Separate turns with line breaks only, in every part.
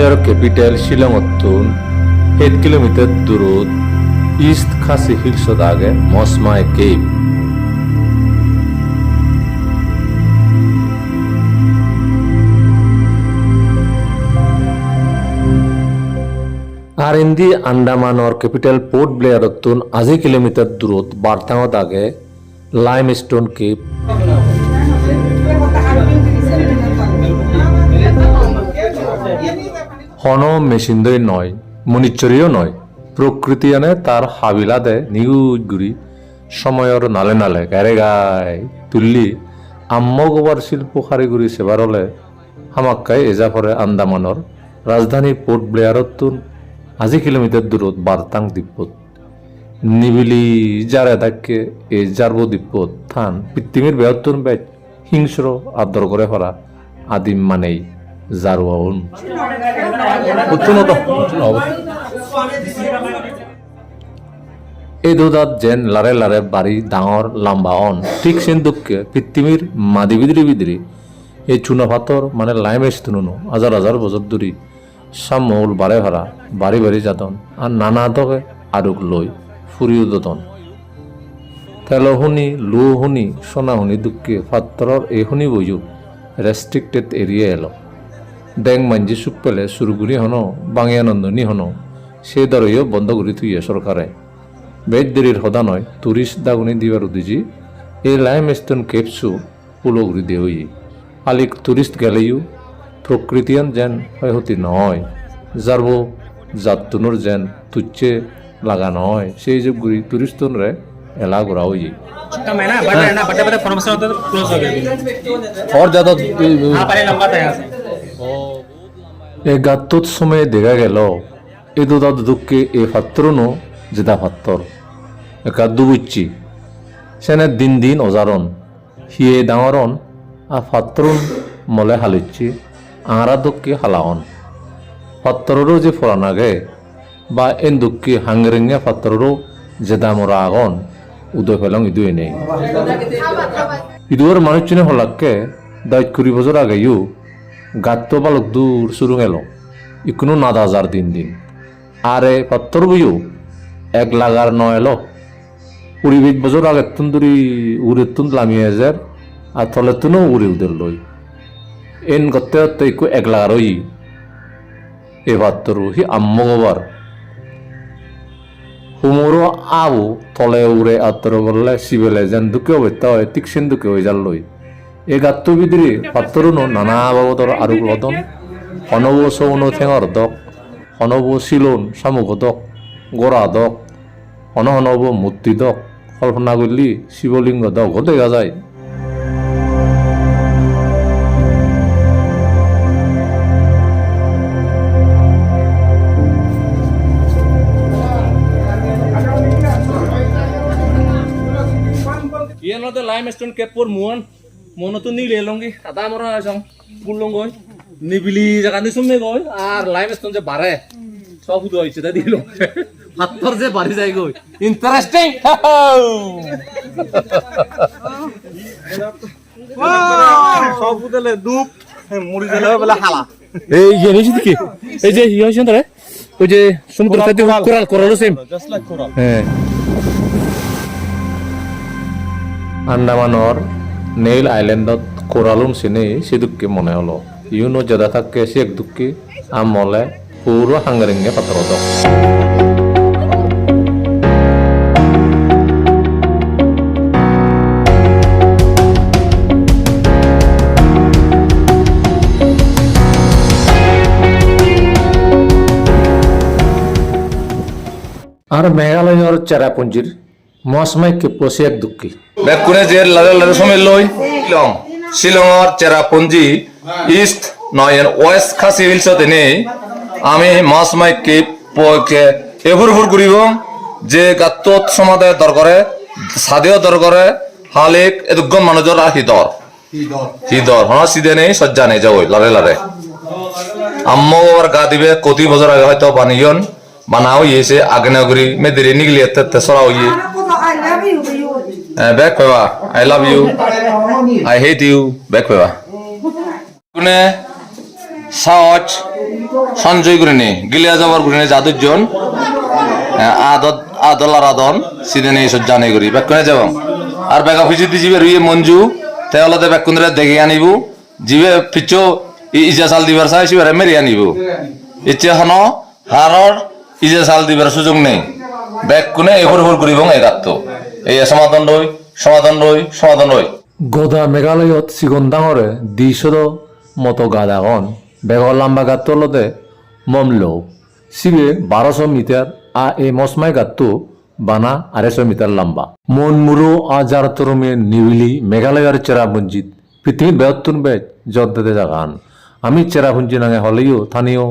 মেঘালয়ৰ capital শিলঙতোন 7 kilometre দূৰত ইষ্ট খাসি হিলছত আগে মছমাই কেভ। আর ইন্দি আন্দামানৰ কেপিটেল পোর্ট ব্লেয়ারতোন 8 কিলোমিটার দূৰত বাৰ্তাঙত আগে লাইমস্টোন কেভ। হন মেশিনদই নয়, মনিচরিও নয়, প্রকৃতি আনে তার হাবিলাদে নিগুজ গুড়ি সময়র নালে নালে গারে গায় তুললি আম্মগোবার শিল্প কারিগরি সেবার হলে হামাক্কায় এজাফরে আন্দামানর রাজধানী পোর্ট ব্লেয়ারতুন 8 কিলোমিটার দূরত বার্তাং দ্বীপত নিবিলি যারে থাকে এ জারবো দ্বীপত থান পৃথিবীর বৃহত্তর ব্যাচ হিংস্র আদর করে ফেলা আদিম মানেই জারওয়াউন এই দুদাত যেন লারে লারে বাড়ি ডাঙর লম্বা অন ঠিক সেন দুঃখে পৃথিবীর মাদি বিদ্রি বিদ্রি এই চুনা পাথর মানে লাইমেস তুনুনো হাজার হাজার বছর ধরি সামৌল বারে ভাড়া বাড়ি বাড়ি যাতন আর নানা দকে আরুক লই ফুরিও দতন তেল শুনি লো শুনি সোনা শুনি দুঃখে পাথরের এই শুনি বইও রেস্ট্রিক্টেড এরিয়া এলো ডেং মাঞ্জি চুপ পেলে সুরগুড়ি হনো বাঙিয়ানন্দনী হনো সে দরেও বন্ধ করে থুইয়ে সরকারে বেদ দেরির হদা নয় টুরিস্ট দাগুনি দিবার উদ্দেজি এই লাইমস্টোন কেপসু পুলগুড়ি দিয়ে হই আলিক টুরিস্ট গেলেও প্রকৃতিয়ান যেন হয়হতি নয় যারবো জাতুনুর যেন তুচ্ছে লাগা নয় সেই যে গুড়ি টুরিস্টনরে এলা ঘোরা হই और ज्यादा গাত্তত সময়ে দেখা গেল এ দুদা দুদুককে এ ফাত্রনো জেদা ফাত্তর একা দুবুচ্ছি সেনে দিন দিন অজারন হিয়ে ডাঙরন আর ফাত্রন মলে হালিচ্ছি আঁরা দুঃখকে হালাওন ফাত্তরেরও যে ফরান আগে বা এন দুঃখকে হাঙ্গেরেঙ্গে ফাত্তরেরও জেদা মরা আগন উদয় ফেলং ইদুয়ে নেই ইদুয়ার মানুষ চিনে হলাক্কে 10-20 বছর আগেও গাত্ত বালক দূর সুরুং এলো ইকুনো নাদা হাজার দিন দিন আরে পাত্তর বইও 1 লাগার ন এলো 20 বছর আগে তুন্দুরি উড়ে তুন লামিয়ে হাজার আর তলে তুনো উড়ে উদের লই এন গত্তে গত্তে ইকু 1 লাগার ওই এ পাত্তর হি আম্মগোবার হুমুরো আবু তলে উড়ে আত্তর বললে শিবেলে যেন দুঃখে অবস্থা হয় ঠিক সেন দুঃখে হয়ে যার লই এই গাত্ত বিদ্রি পাত্তরুনো নানা বাবদর আরুক লদন অনব সৌন ঠেঙর দক অনব শিলন শামুক দক গোড়া দক অনব মূর্তি দক কল্পনা করলি শিবলিঙ্গ দক দেখা যায়
লাইমস্টোন কেপৰ মনতো নিলে লংগি কাটা মৰা আছং পুলং গৈ নিবিলি জাগা নিসুমে গৈ আর লাইমস্টোন যে বারে সব উদয় হইছে তা দিল পাথর যে বাড়ি যায় গই ইন্টারেস্টিং সব উদলে দুপ মুড়ি দিলে বলে হালা
এই জিনিস কি এই যে ই হইছে না ওই যে সমুদ্র থেকে coral coral same
just like coral
হ্যাঁ আন্দামানর নেইল আইল্যান্ডত কোরালুন সিনে সিদুককে মনে হলো ইউনো জাদা থাকে সে এক দুঃখে আমলে পুরো হাঙ্গারিঙ্গে পাথর দক আর মেঘালয়র চেরাপুঞ্জির মৌসুমাই কেপসি এক দুঃখী
বেকুনে যে লারে লারে সময় লই শিলং শিলংর চেরাপুঞ্জি ইস্ট নয় ওয়েস্ট খাসি হিলসতে নেই আমি মৌসুমাই কেপকে এভুরভুর ঘুরিব যে গাত্তত সমাদায় দর করে সাদেও দর করে হালেক এদুগন মানুষের হিদর হ্যাঁ সিদে নেই সজ্জা নেই যাও লারে লারে আম্মা বাবার গা দিবে কতি বছর আগে হয়তো বানিয়ন বানাও ইয়েছে আগ্নেয়গিরি মেদিরে নিগলি এতে সরাও ইয়ে back pewa I love you I hate you back pewa kune সাহস সঞ্চয় করে নে গিলিয়া যাবার করে নে যাদুজন আদল আর আদন সিদেনে এইসব জানে করি ব্যাকুনে যাব আর বেগা ফিজিতে যাবে রুইয়ে মঞ্জু তেওলাতে ব্যাকুনরে দেখে আনিব জিবে পিছো ইজা সাল দিবার চাই সিবারে মেরি আনিব ইচ্ছে হন হারর ইজা সাল দিবার সুযোগ নেই ব্যাকুনে এফর ফর করিব এগাত্ত এই সমাধান রই
গদা মেঘালয়ত চিকন ডাঙরে দিশদ মতো গাদাগন বেগর লাম্বা গাত লদে মমলো সিবে 1200 মিটার এ মসমাই গাত্তু বানা 250 মিটার লম্বা মন মুরো আজার তরমে নিবিলি মেঘালয়ের চেরাপুঞ্জিত পৃথিবীর বেহত্তর বেজ জদ্দে জাগান আমি চেরাপুঞ্জি নাঙে হলেও স্থানীয়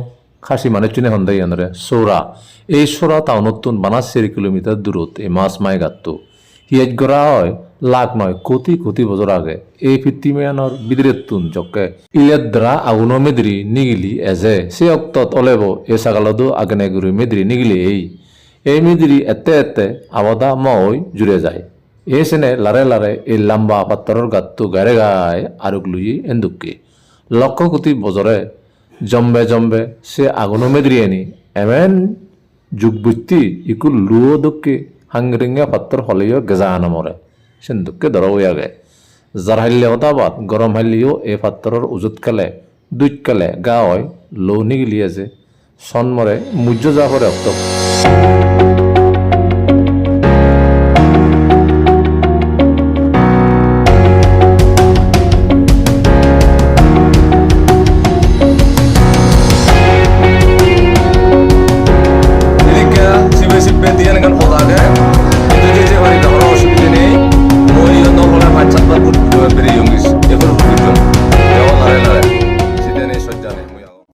খাসি মানে চুনে হন্দাই আনরে সৌরা এই সৌরা টাউনতুন বানা 4 কিলোমিটার দূরত এই মাসমাই গাত্তু হিয়াজ গড়া হয় লাখ নয় কোটি কোটি বছর আগে এই পৃথিবীয়ানোর বিদ্রেতুন জকে ইলেদ্রা আগুনো মেদ্রি নিগিলি এজে সে অক্তত অলেব এ সাগালদো আগনে গুরু মেদ্রি নিগিলি এই মেদ্রি এতে আবদা মই জুড়ে যায় এ সেনে লারে লারে এই লম্বা পাত্তরের গাত্তু গায়ে গায়ে আরুক লুই এন্দুকে লক্ষ কোটি বছরে জম্বে সে আগুনো মেদ্রি আনি এমেন যুগবুত্তি ইকু লুও দুঃখে হাংরিঙ্গা পাত্তর হলেও গেজা আনামরে সেন্দুকে দরওয়াগে যার হাইলে হতাবাদ গরম হাইলেও এই পাত্তরের উজুত কালে দুইট কালে গা হয় লৌ নিগিলিয়ে যে সন্মরে মুজ্জ যা করে অক্ত
অসুবিধা নেই মই নহলে বাচ্চা বেরিয়ে